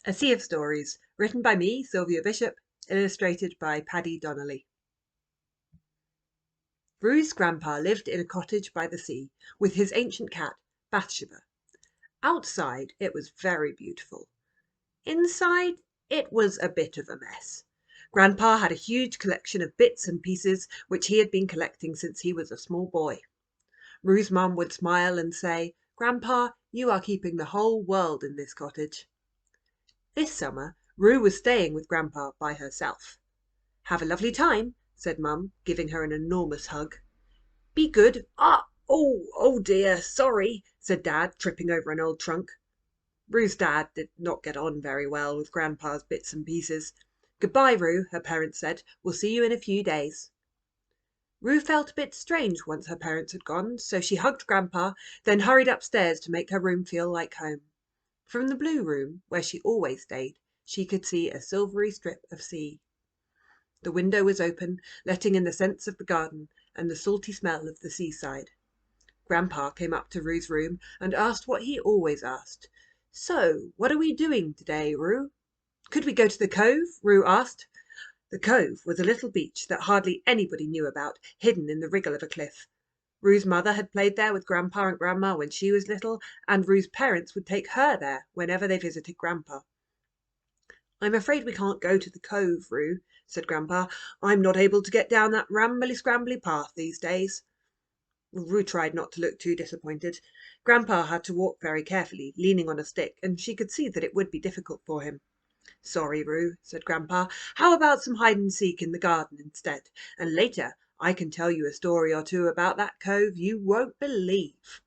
A Sea of Stories, written by me, Sylvia Bishop, illustrated by Paddy Donnelly. Rue's grandpa lived in a cottage by the sea with his ancient cat, Bathsheba. Outside, it was very beautiful. Inside, it was a bit of a mess. Grandpa had a huge collection of bits and pieces which he had been collecting since he was a small boy. Rue's mum would smile and say, "Grandpa, you are keeping the whole world in this cottage." This summer, Rue was staying with Grandpa by herself. "Have a lovely time," said Mum, giving her an enormous hug. "Be good." "Oh dear, sorry," said Dad, tripping over an old trunk. Rue's dad did not get on very well with Grandpa's bits and pieces. "Goodbye, Rue," her parents said. "We'll see you in a few days." Rue felt a bit strange once her parents had gone, so she hugged Grandpa, then hurried upstairs to make her room feel like home. From the blue room, where she always stayed, she could see a silvery strip of sea. The window was open, letting in the scents of the garden and the salty smell of the seaside. Grandpa came up to Rue's room and asked what he always asked. "So, what are we doing today, Rue?" "Could we go to the cove?" Rue asked. The cove was a little beach that hardly anybody knew about, hidden in the wriggle of a cliff. Rue's mother had played there with Grandpa and Grandma when she was little, and Rue's parents would take her there whenever they visited Grandpa. "I'm afraid we can't go to the cove, Rue," said Grandpa. "I'm not able to get down that rambly-scrambly path these days." Rue tried not to look too disappointed. Grandpa had to walk very carefully, leaning on a stick, and she could see that it would be difficult for him. "Sorry, Rue," said Grandpa. "How about some hide-and-seek in the garden instead? And later I can tell you a story or two about that cove you won't believe."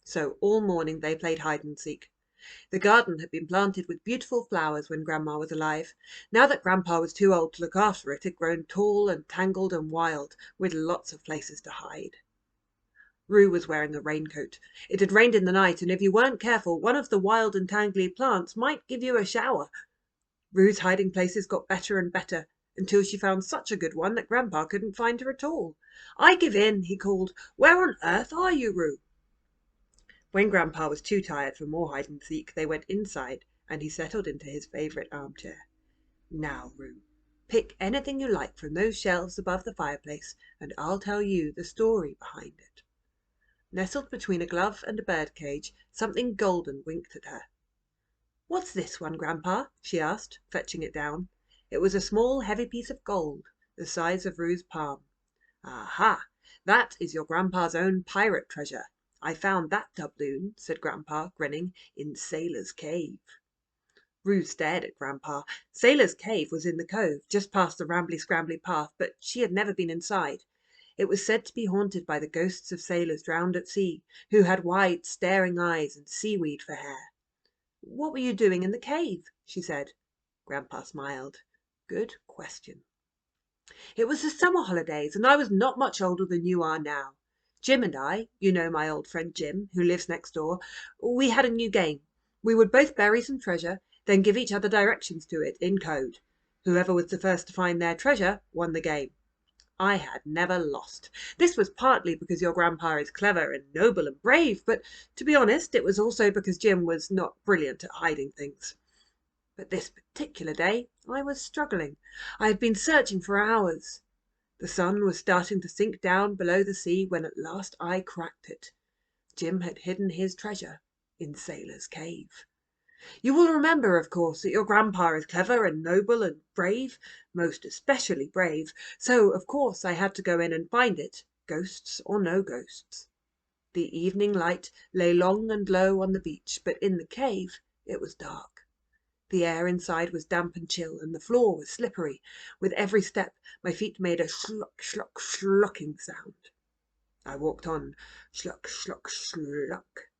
So all morning they played hide-and-seek. The garden had been planted with beautiful flowers when Grandma was alive. Now that Grandpa was too old to look after it, it had grown tall and tangled and wild, with lots of places to hide. Rue was wearing a raincoat. It had rained in the night, and if you weren't careful, one of the wild and tangly plants might give you a shower. Rue's hiding places got better and better, until she found such a good one that Grandpa couldn't find her at all. "I give in," he called. "Where on earth are you, Rue?" When Grandpa was too tired for more hide-and-seek, they went inside, and he settled into his favourite armchair. "Now, Rue, pick anything you like from those shelves above the fireplace, and I'll tell you the story behind it." Nestled between a glove and a bird-cage, something golden winked at her. "What's this one, Grandpa?" she asked, fetching it down. It was a small, heavy piece of gold, the size of Rue's palm. "Aha! That is your Grandpa's own pirate treasure. I found that doubloon," said Grandpa, grinning, "in Sailor's Cave." Rue stared at Grandpa. Sailor's Cave was in the cove, just past the rambly-scrambly path, but she had never been inside. It was said to be haunted by the ghosts of sailors drowned at sea, who had wide, staring eyes and seaweed for hair. "What were you doing in the cave?" she said. Grandpa smiled. "Good question. It was the summer holidays, and I was not much older than you are now. Jim and I, you know my old friend Jim, who lives next door, we had a new game. We would both bury some treasure, then give each other directions to it in code. Whoever was the first to find their treasure won the game. I had never lost. This was partly because your grandpa is clever and noble and brave, but to be honest, it was also because Jim was not brilliant at hiding things. But this particular day I was struggling. I had been searching for hours. The sun was starting to sink down below the sea when at last I cracked it. Jim had hidden his treasure in Sailor's Cave. You will remember, of course, that your grandpa is clever and noble and brave, most especially brave, so of course I had to go in and find it, ghosts or no ghosts. The evening light lay long and low on the beach, but in the cave it was dark. The air inside was damp and chill, and the floor was slippery. With every step my feet made a schluck, schluck, schlucking sound. I walked on, schluck, schluck, schluck.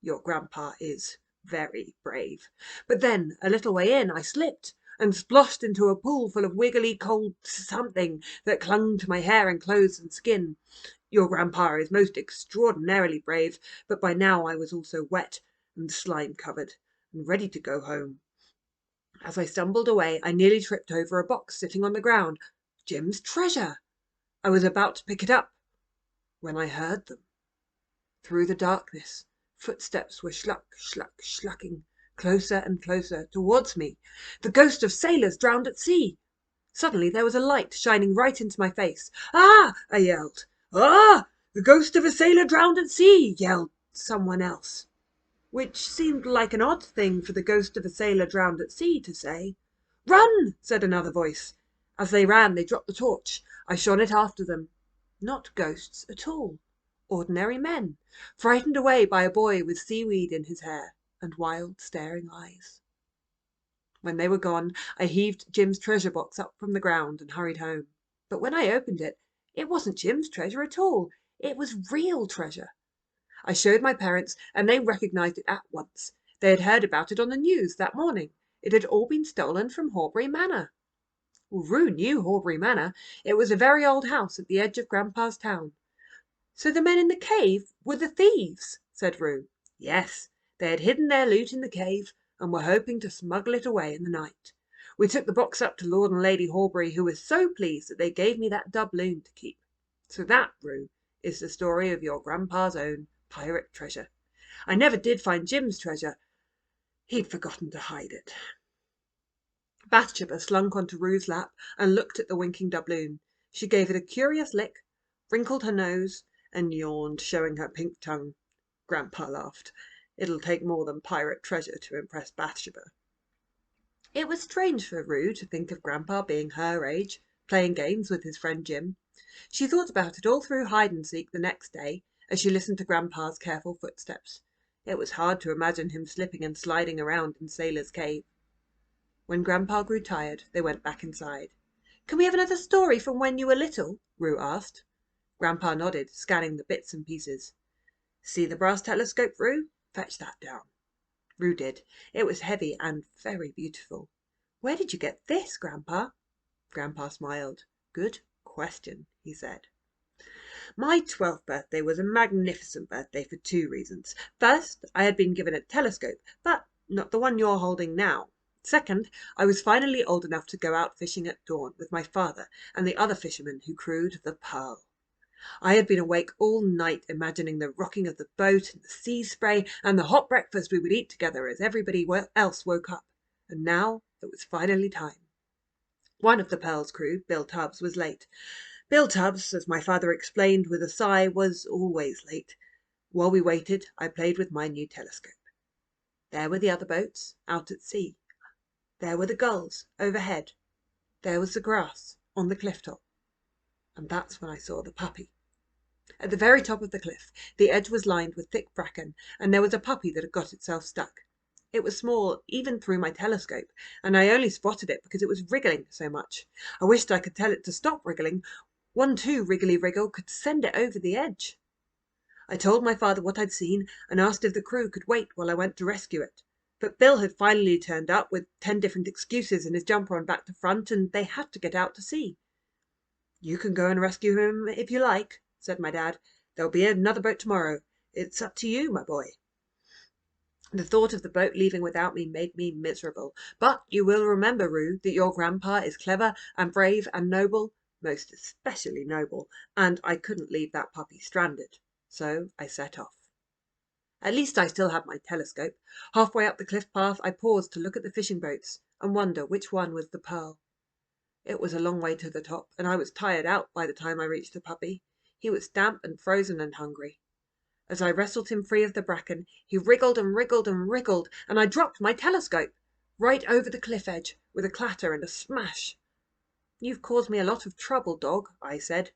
Your grandpa is very brave. But then, a little way in, I slipped and splashed into a pool full of wiggly cold something that clung to my hair and clothes and skin. Your grandpa is most extraordinarily brave, but by now I was also wet and slime-covered and ready to go home. As I stumbled away, I nearly tripped over a box sitting on the ground. Jim's treasure! I was about to pick it up when I heard them. Through the darkness, footsteps were schluck, schluck, schlucking, closer and closer towards me. The ghost of sailors drowned at sea. Suddenly there was a light shining right into my face. "Ah!" I yelled. "Ah! The ghost of a sailor drowned at sea!" yelled someone else, which seemed like an odd thing for the ghost of a sailor drowned at sea to say. "Run!" said another voice. As they ran, they dropped the torch. I shone it after them. Not ghosts at all. Ordinary men, frightened away by a boy with seaweed in his hair and wild, staring eyes. When they were gone, I heaved Jim's treasure box up from the ground and hurried home. But when I opened it, it wasn't Jim's treasure at all. It was real treasure. I showed my parents, and they recognized it at once. They had heard about it on the news that morning. It had all been stolen from Horbury Manor. Well, Rue knew Horbury Manor. It was a very old house at the edge of Grandpa's town. "So the men in the cave were the thieves?" said Rue. "Yes, they had hidden their loot in the cave and were hoping to smuggle it away in the night. We took the box up to Lord and Lady Horbury, who were so pleased that they gave me that doubloon to keep. So that, Rue, is the story of your grandpa's own pirate treasure. I never did find Jim's treasure. He'd forgotten to hide it." Bathsheba slunk onto Rue's lap and looked at the winking doubloon. She gave it a curious lick, wrinkled her nose, and yawned, showing her pink tongue. Grandpa laughed. It'll take more than pirate treasure to impress Bathsheba. It was strange for Rue to think of Grandpa being her age, playing games with his friend Jim. She thought about it all through hide-and-seek the next day, as she listened to Grandpa's careful footsteps. It was hard to imagine him slipping and sliding around in Sailor's Cave. When Grandpa grew tired, they went back inside. "Can we have another story from when you were little?" Rue asked. Grandpa nodded, scanning the bits and pieces. "See the brass telescope, Rue? Fetch that down." Rue did. It was heavy and very beautiful. "Where did you get this, Grandpa?" Grandpa smiled. "Good question," he said. My 12th birthday was a magnificent birthday for 2 reasons. First, I had been given a telescope, but not the one you're holding now. Second, I was finally old enough to go out fishing at dawn with my father and the other fishermen who crewed the Pearl. I had been awake all night imagining the rocking of the boat and the sea spray and the hot breakfast we would eat together as everybody else woke up. And now it was finally time. One of the Pearl's crew, Bill Tubbs, was late. Bill Tubbs, as my father explained with a sigh, was always late. While we waited, I played with my new telescope. There were the other boats, out at sea. There were the gulls, overhead. There was the grass, on the cliff top. And that's when I saw the puppy. At the very top of the cliff, the edge was lined with thick bracken, and there was a puppy that had got itself stuck. It was small, even through my telescope, and I only spotted it because it was wriggling so much. I wished I could tell it to stop wriggling. 1-2 wriggly wriggle could send it over the edge. I told my father what I'd seen and asked if the crew could wait while I went to rescue it. But Bill had finally turned up with 10 different excuses in his jumper on back to front, and they had to get out to sea. "You can go and rescue him if you like," said my dad. "There'll be another boat tomorrow. It's up to you, my boy." The thought of the boat leaving without me made me miserable. But you will remember, Rue, that your grandpa is clever and brave and noble, most especially noble, and I couldn't leave that puppy stranded. So I set off. At least I still had my telescope. Halfway up the cliff path, I paused to look at the fishing boats and wonder which one was the Pearl. It was a long way to the top, and I was tired out by the time I reached the puppy. He was damp and frozen and hungry. As I wrestled him free of the bracken, he wriggled and wriggled and wriggled, and I dropped my telescope right over the cliff edge with a clatter and a smash. "You've caused me a lot of trouble, dog," I said.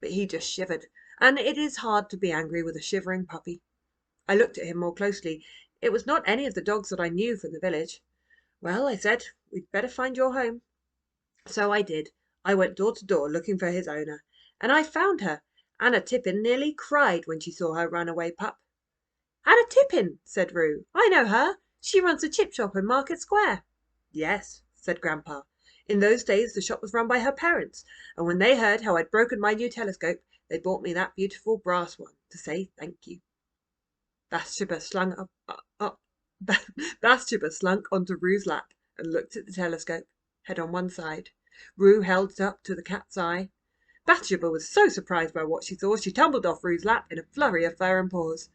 But he just shivered, and it is hard to be angry with a shivering puppy. I looked at him more closely. It was not any of the dogs that I knew from the village. "Well," I said, "we'd better find your home." So I did. I went door to door looking for his owner, and I found her. Anna Tippin nearly cried when she saw her runaway pup. "Anna Tippin," said Rue. "I know her. She runs a chip shop in Market Square." "Yes," said Grandpa. "In those days the shop was run by her parents, and when they heard how I'd broken my new telescope, they bought me that beautiful brass one to say thank you." Bathsheba Bathsheba slunk onto Rue's lap and looked at the telescope, head on one side. Rue held it up to the cat's eye. Bathsheba was so surprised by what she saw, she tumbled off Rue's lap in a flurry of fur and paws.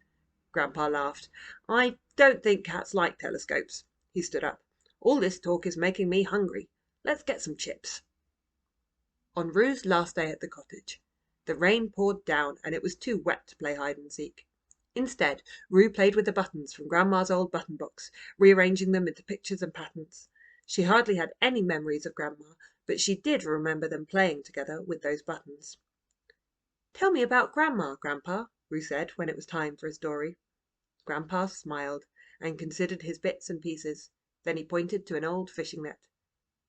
Grandpa laughed. "I don't think cats like telescopes." He stood up. "All this talk is making me hungry. Let's get some chips." On Rue's last day at the cottage, the rain poured down and it was too wet to play hide and seek. Instead, Rue played with the buttons from Grandma's old button box, rearranging them into pictures and patterns. She hardly had any memories of Grandma, but she did remember them playing together with those buttons. "Tell me about Grandma, Grandpa," Rue said when it was time for a story. Grandpa smiled and considered his bits and pieces. Then he pointed to an old fishing net.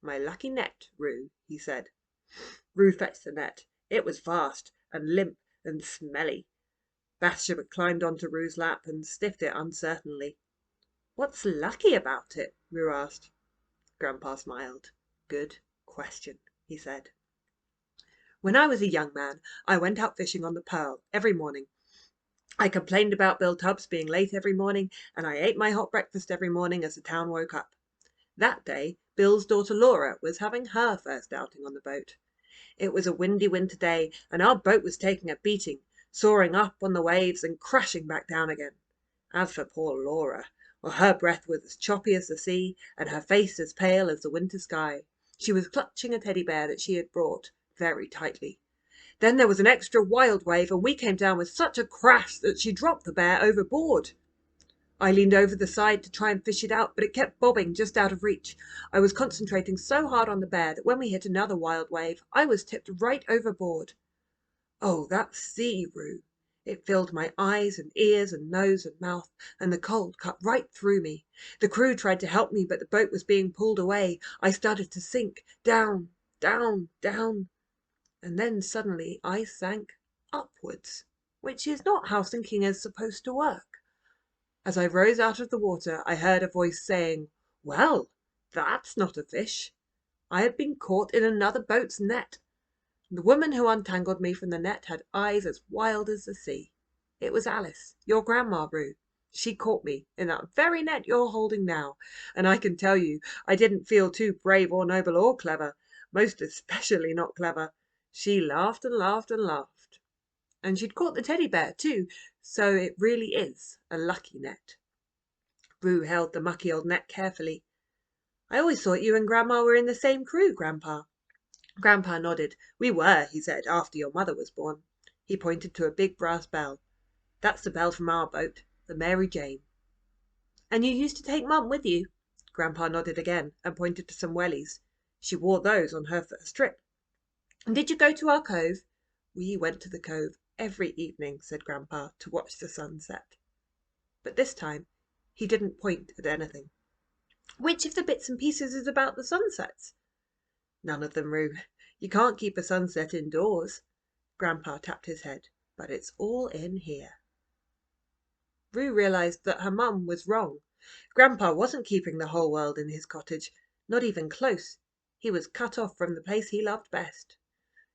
"My lucky net, Rue," he said. Rue fetched the net. It was vast and limp and smelly. Bathsheba climbed onto Rue's lap and sniffed it uncertainly. "What's lucky about it?" Rue asked. Grandpa smiled. "Good question," he said. "When I was a young man, I went out fishing on the Pearl every morning. I complained about Bill Tubbs being late every morning, and I ate my hot breakfast every morning as the town woke up. That day, Bill's daughter Laura was having her first outing on the boat. It was a windy winter day, and our boat was taking a beating, soaring up on the waves and crashing back down again. As for poor Laura, well, her breath was as choppy as the sea, and her face as pale as the winter sky. She was clutching a teddy bear that she had brought very tightly. Then there was an extra wild wave, and we came down with such a crash that she dropped the bear overboard. I leaned over the side to try and fish it out, but it kept bobbing just out of reach. I was concentrating so hard on the bear that when we hit another wild wave, I was tipped right overboard. Oh, that sea, Rue! It filled my eyes and ears and nose and mouth, and the cold cut right through me. The crew tried to help me, but the boat was being pulled away. I started to sink, down, down, down. And then suddenly I sank upwards, which is not how sinking is supposed to work. As I rose out of the water, I heard a voice saying, "Well, that's not a fish." I had been caught in another boat's net. The woman who untangled me from the net had eyes as wild as the sea. It was Alice, your Grandma, Rue. She caught me in that very net you're holding now, and I can tell you I didn't feel too brave or noble or clever, most especially not clever. She laughed and laughed and laughed. And she'd caught the teddy bear too, so it really is a lucky net. Rue held the mucky old net carefully. "I always thought you and Grandma were in the same crew, Grandpa." Grandpa nodded. "We were," he said, "after your mother was born." He pointed to a big brass bell. "That's the bell from our boat, the Mary Jane." "And you used to take Mum with you?" Grandpa nodded again and pointed to some wellies. "She wore those on her first trip." "And did you go to our cove?" "We went to the cove every evening," said Grandpa, "to watch the sun set." But this time he didn't point at anything. "Which of the bits and pieces is about the sunsets?" "None of them, Rue. You can't keep a sunset indoors." Grandpa tapped his head. "But it's all in here." Rue realized that her mum was wrong. Grandpa wasn't keeping the whole world in his cottage, not even close. He was cut off from the place he loved best.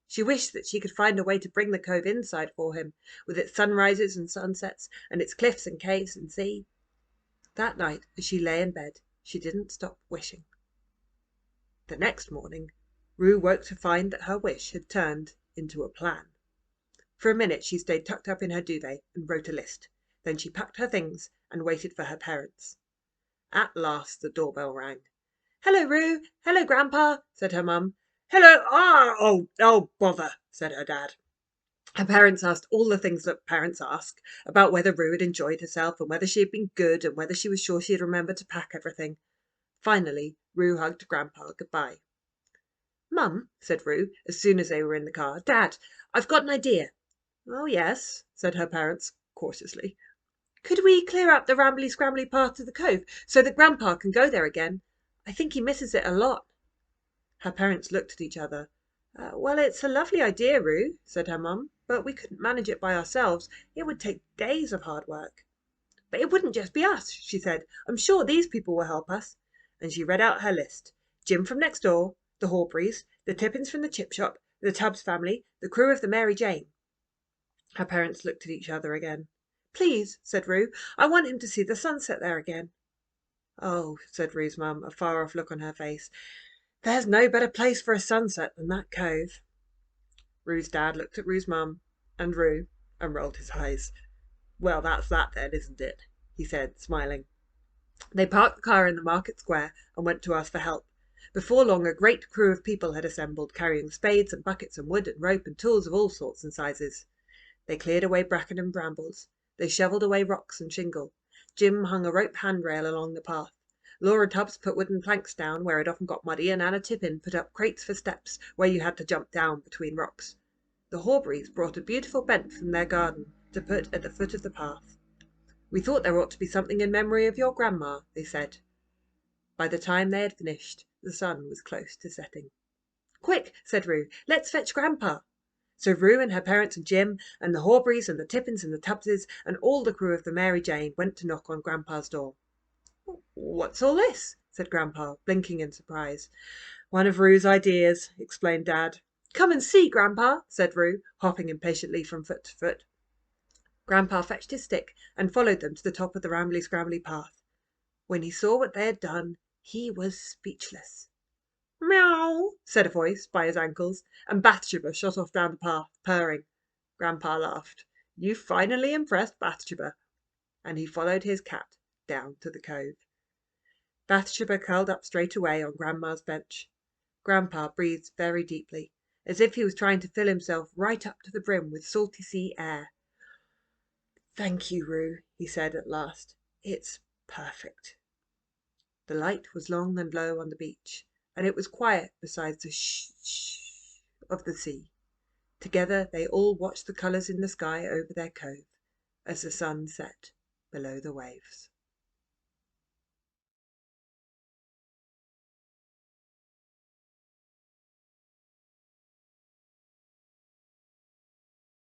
She wished that she could find a way to bring the cove inside for him, with its sunrises and sunsets, and its cliffs and caves and sea. That night, as she lay in bed, she didn't stop wishing. The next morning, Rue woke to find that her wish had turned into a plan. For a minute she stayed tucked up in her duvet and wrote a list. Then she packed her things and waited for her parents. At last the doorbell rang. "Hello, Rue. Hello, Grandpa," said her mum. "Hello. Oh, bother," said her dad. Her parents asked all the things that parents ask, about whether Rue had enjoyed herself and whether she had been good and whether she was sure she had remembered to pack everything. Finally, Rue hugged Grandpa goodbye. "Mum," said Rue, as soon as they were in the car, "Dad, I've got an idea." "Oh, yes," said her parents, cautiously. "Could we clear up the rambly-scrambly path to the cove so that Grandpa can go there again? I think he misses it a lot." Her parents looked at each other. "Well, it's a lovely idea, Rue," said her mum, "but we couldn't manage it by ourselves. It would take days of hard work." "But it wouldn't just be us," she said. "I'm sure these people will help us." And she read out her list. Jim from next door, the Horburys, the Tippins from the chip shop, the Tubbs family, the crew of the Mary Jane. Her parents looked at each other again. "Please," said Rue, "I want him to see the sunset there again." "Oh," said Rue's mum, a far-off look on her face, "there's no better place for a sunset than that cove." Rue's dad looked at Rue's mum and Rue and rolled his eyes. "Well, that's that then, isn't it?" he said, smiling. They parked the car in the market square and went to ask for help. Before long a great crew of people had assembled, carrying spades and buckets and wood and rope and tools of all sorts and sizes. They cleared away bracken and brambles. They shovelled away rocks and shingle. Jim hung a rope handrail along the path. Laura Tubbs put wooden planks down where it often got muddy, and Anna Tippin put up crates for steps where you had to jump down between rocks. The Horburys brought a beautiful bench from their garden to put at the foot of the path. "We thought there ought to be something in memory of your grandma," they said. By the time they had finished, the sun was close to setting. "Quick," said Rue, "let's fetch Grandpa." So Rue and her parents and Jim and the Horburys and the Tippins and the Tubbses and all the crew of the Mary Jane went to knock on Grandpa's door. "What's all this?" said Grandpa, blinking in surprise. "One of Rue's ideas," explained Dad. "Come and see, Grandpa," said Rue, hopping impatiently from foot to foot. Grandpa fetched his stick and followed them to the top of the rambly-scrambly path. When he saw what they had done, he was speechless. "Meow," said a voice by his ankles, and Bathsheba shot off down the path, purring. Grandpa laughed. "You've finally impressed Bathsheba," and he followed his cat down to the cove. Bathsheba curled up straight away on Grandma's bench. Grandpa breathed very deeply, as if he was trying to fill himself right up to the brim with salty sea air. "Thank you, Rue," he said at last. "It's perfect." The light was long and low on the beach, and it was quiet beside the shh of the sea. Together they all watched the colours in the sky over their cove as the sun set below the waves.